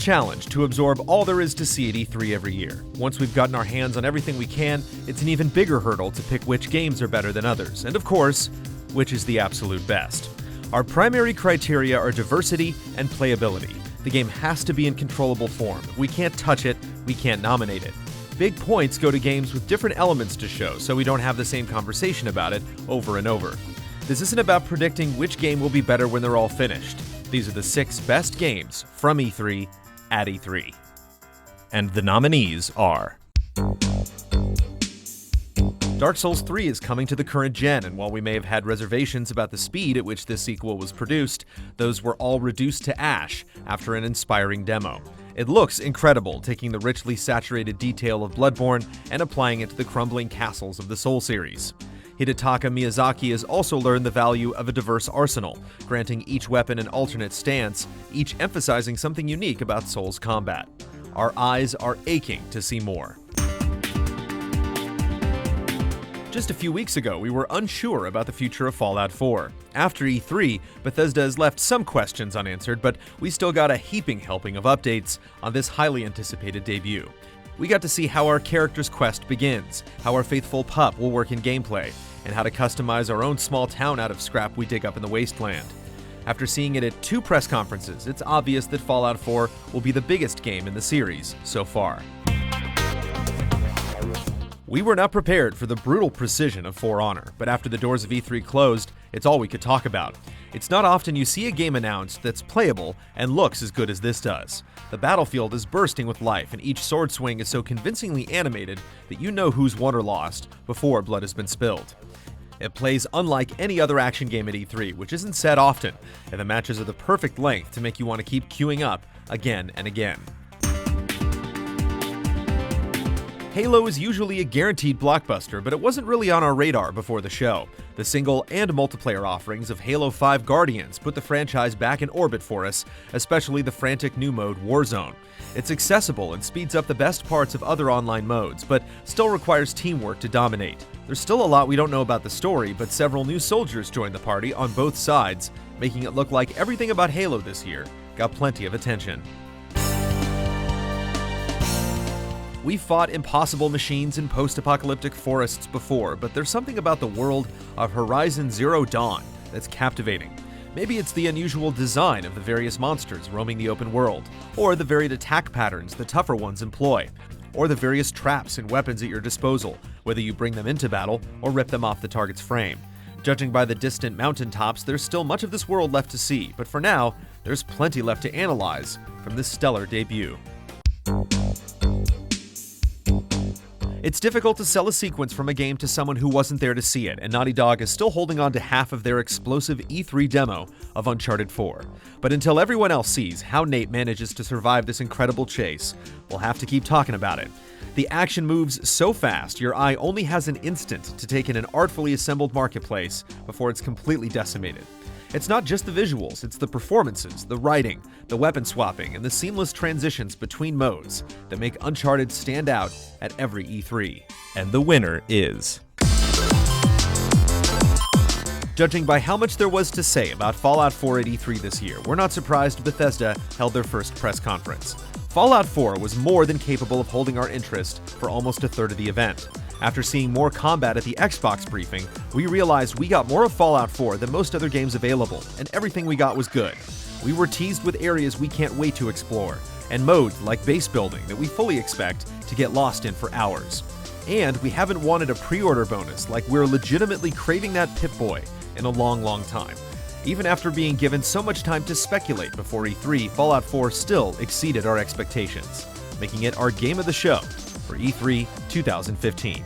challenge to absorb all there is to see at E3 every year. Once we've gotten our hands on everything we can, it's an even bigger hurdle to pick which games are better than others, and of course, which is the absolute best. Our primary criteria are diversity and playability. The game has to be in controllable form. If we can't touch it, we can't nominate it. Big points go to games with different elements to show, so we don't have the same conversation about it over and over. This isn't about predicting which game will be better when they're all finished. These are the 6 best games from E3 at E3. And the nominees are... Dark Souls 3 is coming to the current gen, and while we may have had reservations about the speed at which this sequel was produced, those were all reduced to ash after an inspiring demo. It looks incredible, taking the richly saturated detail of Bloodborne and applying it to the crumbling castles of the Soul series. Hidetaka Miyazaki has also learned the value of a diverse arsenal, granting each weapon an alternate stance, each emphasizing something unique about Souls combat. Our eyes are aching to see more. Just a few weeks ago, we were unsure about the future of Fallout 4. After E3, Bethesda has left some questions unanswered, but we still got a heaping helping of updates on this highly anticipated debut. We got to see how our character's quest begins, how our faithful pup will work in gameplay, and how to customize our own small town out of scrap we dig up in the wasteland. After seeing it at 2 press conferences, it's obvious that Fallout 4 will be the biggest game in the series so far. We were not prepared for the brutal precision of For Honor, but after the doors of E3 closed, it's all we could talk about. It's not often you see a game announced that's playable and looks as good as this does. The battlefield is bursting with life, and each sword swing is so convincingly animated that you know who's won or lost before blood has been spilled. It plays unlike any other action game at E3, which isn't said often, and the matches are the perfect length to make you want to keep queuing up again and again. Halo is usually a guaranteed blockbuster, but it wasn't really on our radar before the show. The single and multiplayer offerings of Halo 5 Guardians put the franchise back in orbit for us, especially the frantic new mode Warzone. It's accessible and speeds up the best parts of other online modes, but still requires teamwork to dominate. There's still a lot we don't know about the story, but several new soldiers joined the party on both sides, making it look like everything about Halo this year got plenty of attention. We've fought impossible machines in post-apocalyptic forests before, but there's something about the world of Horizon Zero Dawn that's captivating. Maybe it's the unusual design of the various monsters roaming the open world, or the varied attack patterns the tougher ones employ, or the various traps and weapons at your disposal, whether you bring them into battle or rip them off the target's frame. Judging by the distant mountaintops, there's still much of this world left to see, but for now, there's plenty left to analyze from this stellar debut. It's difficult to sell a sequence from a game to someone who wasn't there to see it, and Naughty Dog is still holding on to half of their explosive E3 demo of Uncharted 4. But until everyone else sees how Nate manages to survive this incredible chase, we'll have to keep talking about it. The action moves so fast, your eye only has an instant to take in an artfully assembled marketplace before it's completely decimated. It's not just the visuals, it's the performances, the writing, the weapon swapping, and the seamless transitions between modes that make Uncharted stand out at every E3. And the winner is... Judging by how much there was to say about Fallout 4 at E3 this year, we're not surprised Bethesda held their first press conference. Fallout 4 was more than capable of holding our interest for almost a third of the event. After seeing more combat at the Xbox briefing, we realized we got more of Fallout 4 than most other games available, and everything we got was good. We were teased with areas we can't wait to explore, and modes like base building that we fully expect to get lost in for hours. And we haven't wanted a pre-order bonus like we're legitimately craving that Pip-Boy in a long time. Even after being given so much time to speculate before E3, Fallout 4 still exceeded our expectations, making it our game of the show for E3 2015.